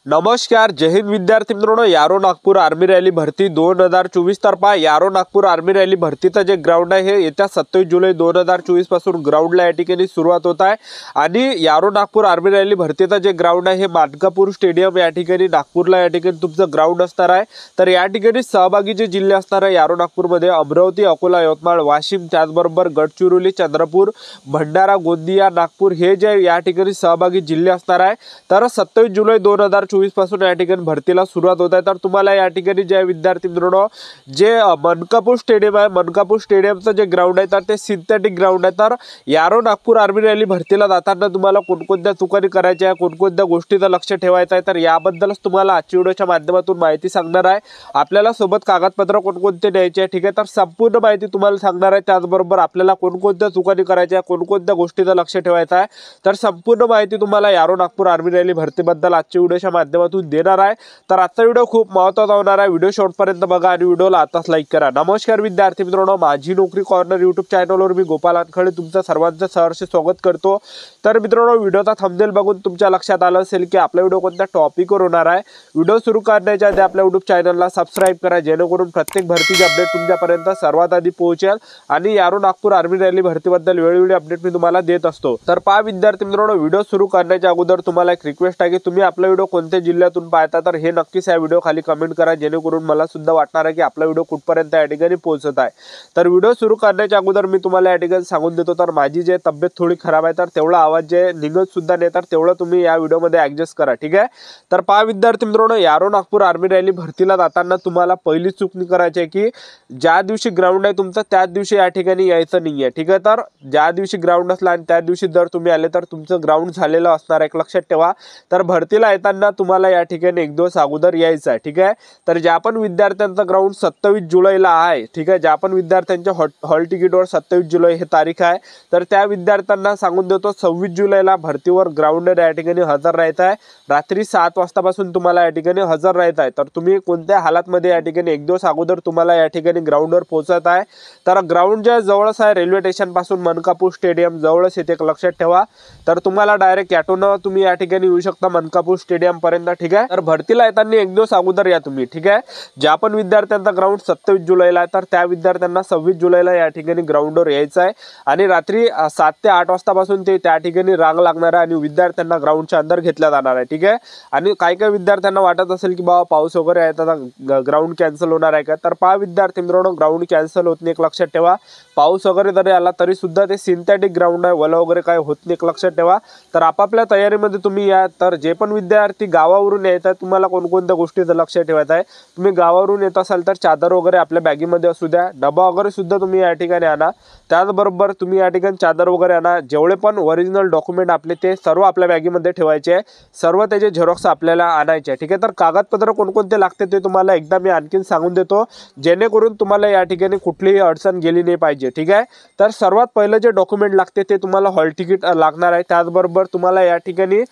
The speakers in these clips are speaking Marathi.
नमस्कार, जय हिंद विद्यार्थी मित्रांनो. यारो नागपूर आर्मी रॅली भरती 2024 तर पहा, यारो नागपूर आर्मी रॅली भरतीचं जे ग्राउंड आहे हे येत्या 27 जुलै 2024 पासून ग्राउंडला या ठिकाणी सुरुवात होत आहे. आणि यारो नागपूर आर्मी रॅली भरतीचं जे ग्राउंड आहे हे मानकापूर स्टेडियम या ठिकाणी नागपूरला या ठिकाणी तुमचं ग्राउंड असणार आहे. तर या ठिकाणी सहभागी जे जिल्हे असणार आहे यारो नागपूरमध्ये अमरावती, अकोला, यवतमाळ, वाशिम, त्याचबरोबर गडचिरोली, चंद्रपूर, भंडारा, गोंदिया, नागपूर हे जे या ठिकाणी सहभागी जिल्हे असणार आहे. तर 27 जुलै 2024 पासून या ठिकाणी भरतीला सुरुवात होत आहे. तर तुम्हाला या ठिकाणी जे विद्यार्थी मित्रांनो जे मनकापूर स्टेडियम आहे, मनकापूर स्टेडियमचं जे ग्राउंड आहे तर ते सिंथेटिक ग्राउंड आहे. तर यारो नागपूर आर्मी रॅली भरतीला जाताना तुम्हाला कोणकोणत्या चुकानी करायच्या आहे, कोणकोणत्या गोष्टीचं लक्ष ठेवायचं आहे, तर याबद्दलच तुम्हाला आजच्या व्हिडिओच्या माध्यमातून माहिती सांगणार आहे. आपल्याला सोबत कागदपत्र कोणकोणते द्यायचे आहे, ठीक आहे. तर संपूर्ण माहिती तुम्हाला सांगणार आहे. त्याचबरोबर आपल्याला कोणकोणत्या चुकानी करायच्या आहे, कोणकोणत्या गोष्टीचं लक्ष ठेवायचं आहे, तर संपूर्ण माहिती तुम्हाला यारो नागपूर आर्मी रॅली भरतीबद्दल आजच्या व्हिडिओच्या माध्यमातून देणार आहे. तर आजचा व्हिडिओ खूप महत्त्वाचा होणार आहे. व्हिडिओ शेवटपर्यंत बघा आणि व्हिडिओला आताच लाईक करा. नमस्कार विद्यार्थी मित्रांनो, माझी नोकरी कॉर्नर यूट्यूब चॅनलवर मी गोपाल वानखडे तुमचं सर्वांचं सहर्ष स्वागत करतो. तर मित्रांनो, व्हिडिओचा थंबनेल बघून तुमच्या लक्षात आलं असेल की आपला व्हिडिओ कोणत्या टॉपिकवर होणार आहे. व्हिडिओ सुरू करण्याच्या आधी आपल्या यूट्यूब चॅनलला सबस्क्राईब करा, जेणेकरून प्रत्येक भरतीची अपडेट तुमच्यापर्यंत सर्वात आधी पोहोचेल. आणि यारो नागपूर आर्मी रॅली भरतीबद्दल वेळोवेळी अपडेट मी तुम्हाला देत असतो. तर पहा विद्यार्थी मित्रांनो, व्हिडिओ सुरू करण्याच्या अगोदर तुम्हाला एक रिक्वेस्ट आहे की तुम्ही आपला व्हिडिओ कोणत्या जिल्ह्यातून पाहता तर हे नक्कीच या व्हिडिओ खाली कमेंट करा, जेणेकरून मला सुद्धा वाटणार आहे की आपला व्हिडिओ कुठपर्यंत या ठिकाणी पोहोचत आहे. तर व्हिडिओ सुरू करण्याच्या अगोदर मी तुम्हाला या ठिकाणी सांगून देतो, तर माझी जे तब्येत थोडी खराब आहे तर तेवढा आवाज जे निघत सुद्धा नाही, तर तेवढं तुम्ही या व्हिडिओमध्ये ऍडजस्ट करा, ठीक आहे. तर पहा विद्यार्थी मित्रांनो, यारो नागपूर आर्मी रॅली भरतीला जाताना तुम्हाला पहिली चूक करायची आहे की ज्या दिवशी ग्राउंड आहे तुमचं त्याच दिवशी या ठिकाणी यायचं नाहीये, ठीक आहे. तर ज्या दिवशी ग्राउंड असला आणि त्या दिवशी जर तुम्ही आले तर तुमचं ग्राउंड झालेलं असणार आहे, एक लक्षात ठेवा. तर भरतीला येताना तुम्हाला या ठिकाणी एक दिवस अगोदर यायचं आहे, ठीक आहे. तर ज्या पण विद्यार्थ्यांचा ग्राउंड 27 जुलैला आहे, ठीक आहे, ज्या पण विद्यार्थ्यांच्या हॉल तिकीटवर 27 जुलै हे तारीख आहे, तर त्या विद्यार्थ्यांना सांगून देतो 26 जुलैला भरतीवर ग्राउंडवर या ठिकाणी हजर राहायचं आहे. रात्री 7 वाजतापासून तुम्हाला या ठिकाणी हजर राहायचं आहे. तर तुम्ही कोणत्या हालातमध्ये या ठिकाणी एक दिवस अगोदर तुम्हाला या ठिकाणी ग्राउंडवर पोहोचत आहे. तर ग्राउंड जे जवळच आहे रेल्वे स्टेशन पासून मनकापूर स्टेडियम जवळच येते, एक लक्षात ठेवा. तर तुम्हाला डायरेक्ट ऑटोनं तुम्ही या ठिकाणी येऊ शकता मनकापूर स्टेडियम पर्यंत, ठीक आहे. तर भरतीला येताना एक दिवस अगोदर या तुम्ही, ठीक आहे. ज्या पण विद्यार्थ्यांचा ग्राउंड 27 जुलैला आहे तर त्या विद्यार्थ्यांना 26 जुलैला या ठिकाणी ग्राउंडवर यायचं आहे. आणि रात्री 7 ते 8 वाजतापासून ते त्या ठिकाणी रांग लागणार आहे आणि विद्यार्थ्यांना ग्राउंडच्या अंदर घेतल्या जाणार आहे, ठीक आहे. आणि काही काही विद्यार्थ्यांना वाटत असेल की बाबा पाऊस वगैरे आहे तर ग्राउंड कॅन्सल होणार आहे का, तर पहा विद्यार्थी मित्रांनो, ग्राउंड कॅन्सल होत नाही, एक लक्षात ठेवा. पाऊस वगैरे जरी आला तरी सुद्धा ते सिंथेटिक ग्राउंड आहे, वल वगैरे काय होत नाही, एक लक्षात ठेवा. तर आपापल्या तयारीमध्ये तुम्ही या. तर जे पण विद्यार्थी गावावरून येत आहेत तुम्हाला कोणकोणत्या गोष्टीचं लक्ष ठेवायचं आहे. तुम्ही गावावरून येत असाल तर चादर वगैरे आपल्या बॅगीमध्ये असू द्या, डबा वगैरे सुद्धा तुम्ही या ठिकाणी आणा. त्याचबरोबर तुम्ही या ठिकाणी चादर वगैरे आणा. जेवढे पण ओरिजिनल डॉक्युमेंट आपले ते सर्व आपल्या बॅगीमध्ये ठेवायचे आहे. सर्व त्याचे झेरॉक्स आपल्याला आणायचे, ठीक आहे. तर कागदपत्र कोणकोणते लागते ते तुम्हाला एकदा मी आणखीन सांगून देतो, जेणेकरून तुम्हाला या ठिकाणी कुठलीही अडचण गेली नाही पाहिजे, ठीक आहे. तर सर्वात पहिलं जे डॉक्युमेंट लागते ते तुम्हाला हॉल तिकीट लागणार आहे. त्याचबरोबर तुम्हाला या ठिकाणी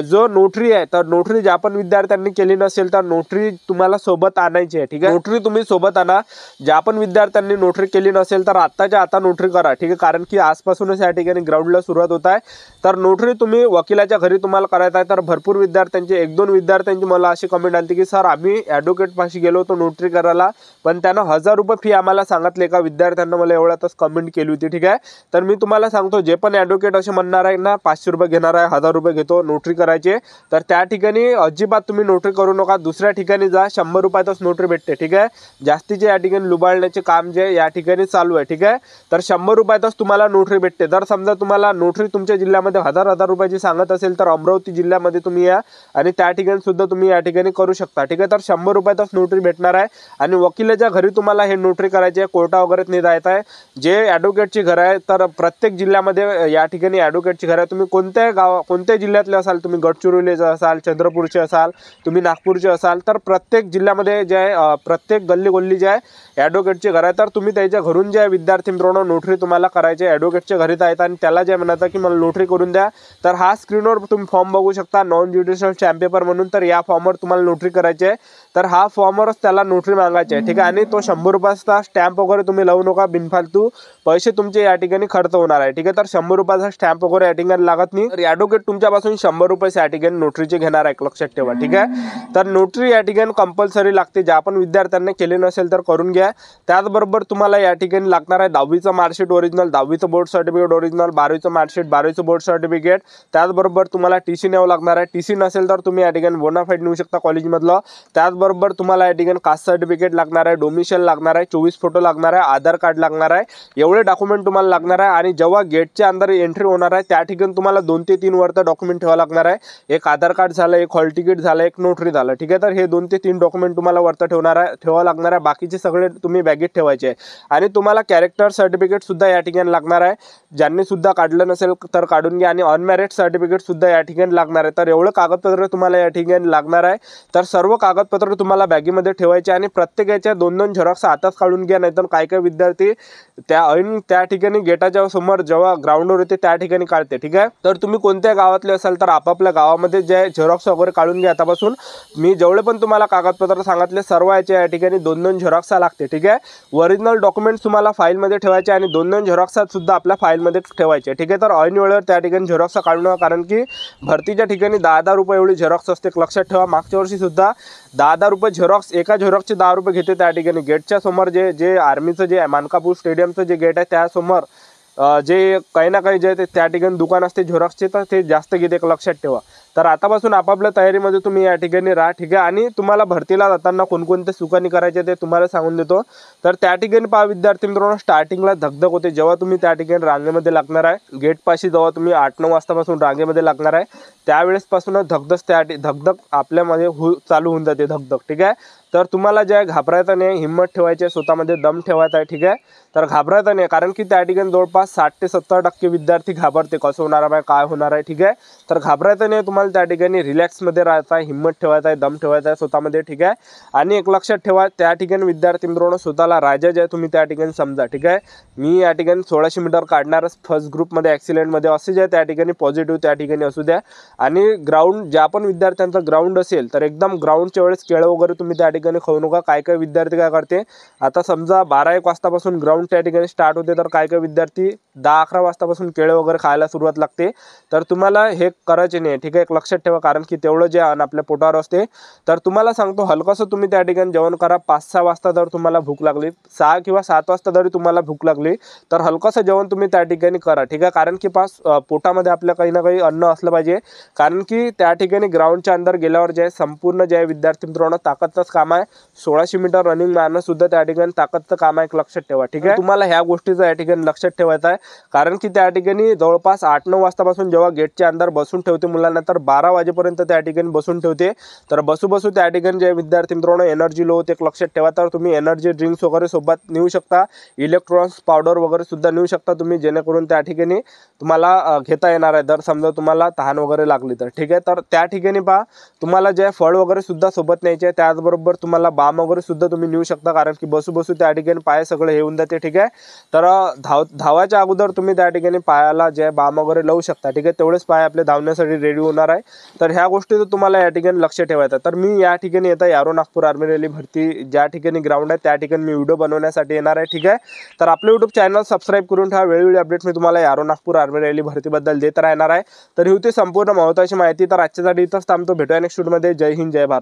जो नोटरी आहे तर नोटरी ज्या पण विद्यार्थ्यांनी केली नसेल तर नोटरी तुम्हाला सोबत आणायची आहे, ठीक आहे. नोटरी तुम्ही सोबत आणा. ज्या पण विद्यार्थ्यांनी नोटरी केली नसेल तर आत्ताच्या आता नोटरी करा, ठीक आहे. कारण की आजपासूनच या ठिकाणी ग्राउंडला सुरुवात होत आहे. तर नोटरी तुम्ही वकिलाच्या घरी तुम्हाला करायचं आहे. तर भरपूर विद्यार्थ्यांची 1-2 विद्यार्थ्यांची मला अशी कमेंट आली की सर आम्ही ॲडव्होकेट पाशी गेलो होतो नोटरी करायला, पण त्यानं 1000 रुपये फी आम्हाला सांगितले. का विद्यार्थ्यांना मला एवढ्यातच कमेंट केली होती, ठीक आहे. तर मी तुम्हाला सांगतो, जे पण ॲडव्होकेट असे म्हणणार आहे ना 500 रुपये घेणार आहे, 1000 रुपये घेतो नोटरी करायचे, तर त्या ठिकाणी अजिबात तुम्ही नोटरी करू नका. दुसऱ्या ठिकाणी जा, 100 रुपयातच नोटरी भेटते, ठीक आहे. जास्तीचे या ठिकाणी लुबाडण्याचे काम जे या ठिकाणी चालू आहे, ठीक आहे. तर 100 रुपयातच तुम्हाला नोटरी भेटते. जर समजा तुम्हाला नोटरी तुमच्या जिल्ह्यामध्ये 1000 रुपयाची सांगत असेल तर अमरावती जिल्ह्यामध्ये तुम्ही या आणि त्या ठिकाणी सुद्धा तुम्ही या ठिकाणी करू शकता, ठीक आहे. तर 100 रुपयातच नोटरी भेटणार आहे. आणि वकिलाच्या घरी तुम्हाला हे नोटरी करायची आहे, कोर्टा वगैरे नाही जायचं आहे. जे ॲडव्होकेटची घर आहे तर प्रत्येक जिल्ह्यामध्ये या ठिकाणी ॲडव्होकेटची घर आहे. तुम्ही कोणत्या जिल्ह्यातले असाल, तुम्ही गडचिरोलीचे असाल, चंद्रपूरचे असाल, तुम्ही नागपूरचे असाल, तर प्रत्येक जिल्ह्यामध्ये जे आहे प्रत्येक गल्ली जे आहे ॲडव्होकेटचे घर आहे. तर तुम्ही त्याच्या घरून जे विद्यार्थी मित्रांनो नोटरी तुम्हाला करायची आहे, ॲडव्होकेटच्या घरी जायचं आणि त्याला जे म्हणायचं की मला नोटरी करून द्या. तर हा स्क्रीनवर तुम्ही फॉर्म बघू शकता, नॉन ज्युडिशियल स्टॅम्प पेपर म्हणून. तर या फॉर्मवर तुम्हाला नोटरी करायची आहे. तर हा फॉर्मवरच त्याला नोटरी मागायची आहे, ठीक आहे. आणि तो 100 रुपयाचा स्टॅम्प वगैरे तुम्ही लावू नका, बिनफालतू पैसे तुमचे या ठिकाणी खर्च होणार आहे, ठीक आहे. तर 100 रुपयाचा स्टॅम्प वगैरे या ठिकाणी लागत नाही. तर ॲडव्होकेट तुमच्यापासून 100 रुपये या ठिकाणी नोटरीचे घेणार आहे, एक लक्षात ठेवा, ठीक आहे। तर नोटरी या ठिकाणी कंपल्सरी लागते, ज्या पण विद्यार्थ्यांनी केले नसेल तर करून घ्या। त्याचबरोबर तुम्हाला या ठिकाणी लागणार आहे 10वीचं मार्कशीट ओरिजिनल, 10वीचं बोर्ड सर्टिफिकेट ओरिजिनल, 12वीचं मार्कशीट, 12वीचं बोर्ड सर्टिफिकेट। त्याचबरोबर तुम्हाला टीसी न्यावं लागणार आहे। टीसी नसेल तर तुम्ही या ठिकाणी बोनाफाईड नेऊ शकता कॉलेजमधलं। त्याचबरोबर तुम्हाला या ठिकाणी कास्ट सर्टिफिकेट लागणार आहे, डोमिशियल लागणार आहे, 24 फोटो लागणार आहे, आधार कार्ड लागणार आहे, एवढे डॉक्युमेंट तुम्हाला लागणार आहे। आणि जेव्हा गेटच्या अंदर एंट्री होणार आहे त्या ठिकाणी तुम्हाला 2 ते 3 वरती डॉक्युमेंट ठेवा लागणार आहे। एक आधार कार्ड झालं, एक हॉल तिकीट झालं, एक नोटरी झालं, ठीक आहे। तर हे 2 ते 3 डॉक्युमेंट तुम्हाला वरती ठेवा लागणार आहे, बाकीचे सगळे तुम्ही बॅगेत ठेवायचे। आणि तुम्हाला कॅरेक्टर सर्टिफिकेट सुद्धा या ठिकाणी लागणार आहे, ज्यांनी सुद्धा काढलं नसेल तर काढून घ्या। आणि अनमॅरिड सर्टिफिकेट सुद्धा या ठिकाणी लागणार आहे। तर एवढं कागदपत्र तुम्हाला या ठिकाणी लागणार आहे। तर सर्व कागदपत्र तुम्हाला बॅगेमध्ये ठेवायचे आणि प्रत्येकाच्या 2-2 झेरॉक्स आताच काढून घ्या, नाहीतर काही विद्यार्थी त्या ठिकाणी गेटाच्या समोर जेव्हा ग्राउंडवर येते त्या ठिकाणी काढते, ठीक आहे। तर तुम्ही कोणत्या गावातले असाल तर आपापल्या गावामध्ये जे झेरॉक्स वगैरे काढून घ्या आतापासून। मी जेवढे पण तुम्हाला कागदपत्र सांगितले सर्व या ठिकाणी 2-2 झेरॉक्स लागते, ठीक आहे। ओरिजिनल डॉक्युमेंट्स तुम्हाला फाईलमध्ये ठेवायचे आणि 2-2 झेरॉक्स सुद्धा आपल्या फाईलमध्ये ठेवायचे, ठीक आहे। तर ऐन वेळेवर त्या ठिकाणी झेरॉक्स काढू नका, कारण की भरतीच्या ठिकाणी 10,000 रुपये एवढी झेरॉक्स असते, लक्षात ठेवा। मागच्या वर्षी सुद्धा 10,000 रुपये झेरॉक्स, एका झेरॉक्सचे 10 रुपये घेते त्या ठिकाणी। गेटच्या समोर जे आर्मीचं जे मानकापूर स्टेडियमचं जे गेट आहे त्यासमोर जे काही ना काही जे त्या ठिकाणी दुकान असते झेरॉक्सचे, तर ते जास्त घेते, एक लक्षात ठेवा। तर आतापासून आपापल्या तयारीमध्ये तुम्ही या ठिकाणी राहा, ठीक आहे। आणि तुम्हाला भरतीला जाताना कोणकोणते सुकानी करायचे ते तुम्हाला सांगून देतो। तर त्या ठिकाणी पहा विद्यार्थी मित्रांनो, स्टार्टिंगला धगधग होते जेव्हा तुम्ही त्या ठिकाणी रांगेमध्ये लागणार आहे। गेटपाशी जेव्हा तुम्ही 8-9 वाजतापासून रांगेमध्ये लागणार आहे त्यावेळेसपासूनच धगधग आपल्यामध्ये चालू होऊन जाते, धगधग, ठीक आहे। तर तुम्हाला जे घाबरायचं नाही, हिंमत ठेवायची, स्वतःमध्ये दम ठेवायचा आहे, ठीक आहे। तर घाबरायचं नाही, कारण की त्या ठिकाणी जवळपास 60 ते 70% विद्यार्थी घाबरते, कसं होणार आहे, काय होणार आहे, ठीक आहे। तर घाबरायचं नाही, तुम्हाला त्या ठिकाणी रिलॅक्समध्ये राहायचं आहे, हिंमत ठेवायचा आहे, दम ठेवायचा आहे स्वतःमध्ये, ठीक आहे। आणि एक लक्षात ठेवा, त्या ठिकाणी विद्यार्थी मित्रांनो स्वतःला राजा जे तुम्ही त्या ठिकाणी समजा, ठीक आहे। मी या ठिकाणी 1600 मीटर काढणारच फर्स्ट ग्रुपमध्ये ॲक्सिलेंटमध्ये असे जे त्या ठिकाणी पॉझिटिव्ह त्या ठिकाणी असू द्या। आणि ग्राउंड ज्या पण विद्यार्थ्यांचा ग्राउंड असेल तर एकदम ग्राउंडच्या वेळेस केळं वगैरे तुम्ही त्या ठिकाणी खाऊ नका। काही विद्यार्थी काय करते, आता समजा 12-1 वाजतापासून ग्राउंड त्या ठिकाणी स्टार्ट होते, तर काही विद्यार्थी 10-11 वाजतापासून केळं वगैरे खायला सुरुवात लागते। तर तुम्हाला हे करायचे नाही, ठीक आहे, एक लक्षात ठेवा, कारण की तेवढं जे आपल्या पोटावर असते। तर तुम्हाला सांगतो हलकंसं तुम्ही त्या ठिकाणी जेवण करा। 5-6 वाजता जर तुम्हाला भूक लागली, 6 किंवा 7 वाजता जरी तुम्हाला भूक लागली तर हलकंसं जेवण तुम्ही त्या ठिकाणी करा, ठीक आहे। कारण की पोटामध्ये आपल्या काही ना काही अन्न असलं पाहिजे, कारण की त्या ठिकाणी ग्राउंडच्या अंदर गेल्यावर जे संपूर्ण जे विद्यार्थी मित्रांनो ताकदचंच काम आहे। 1600 मीटर रनिंग मारणं सुद्धा त्या ठिकाणी ताकदचं काम आहे, एक लक्षात ठेवा, ठीक आहे। तुम्हाला ह्या गोष्टीचं या ठिकाणी लक्षात ठेवायचं आहे, कारण की त्या ठिकाणी जवळपास 8-9 वाजतापासून जेव्हा गेटच्या अंदर बसून ठेवते मुलांना, तर 12 वाजेपर्यंत त्या ठिकाणी बसून ठेवते। तर बसू त्या ठिकाणी जे विद्यार्थी मित्रांनो एनर्जी लो होते, एक लक्षात ठेवा। तर तुम्ही एनर्जी ड्रिंक्स वगैरे सोबत नेऊ शकता, इलेक्ट्रॉन्स पावडर वगैरे सुद्धा नेऊ शकता तुम्ही, जेणेकरून त्या ठिकाणी तुम्हाला घेता येणार आहे जर समजा तुम्हाला तहान वगैरे लागली तर, ठीक आहे। तर त्या ठिकाणी पहा तुम्हाला जे फळ वगैरे सुद्धा सोबत न्यायचे आहे, त्याचबरोबर तुम्हाला बाम वगैरे सुद्धा तुम्ही नेऊ शकता, कारण की बसू त्या ठिकाणी पाय सगळे हे होऊन जाते, ठीक आहे। तर धावायच्या अगोदर तुम्ही त्या ठिकाणी पायाला जे बाम वगैरे लावू शकता, ठीक आहे। तेवढेच पाय आपले धावण्यासाठी रेडी होणार आहे। तर ह्या गोष्टीचं तुम्हाला या ठिकाणी लक्ष ठेवायचं। तर मी या ठिकाणी येता यारो नागपूर आर्मी रॅली भरती ज्या ठिकाणी ग्राउंड आहे त्या ठिकाणी मी व्हिडिओ बनवण्यासाठी येणार आहे, ठीक आहे। तर आपले YouTube चॅनल सबस्क्राईब करून ठेवा, वेळोवेळी अपडेट मी तुम्हाला यारो नागपूर आर्मी रॅली भरतीबद्दल देत राहणार आहे। तर ही होती संपूर्ण महत्त्वाची माहिती। तर आजच्यासाठी इथंच थांबतो, भेटूया नेक्स्ट व्हिडिओमध्ये। जय हिंद, जय भारत।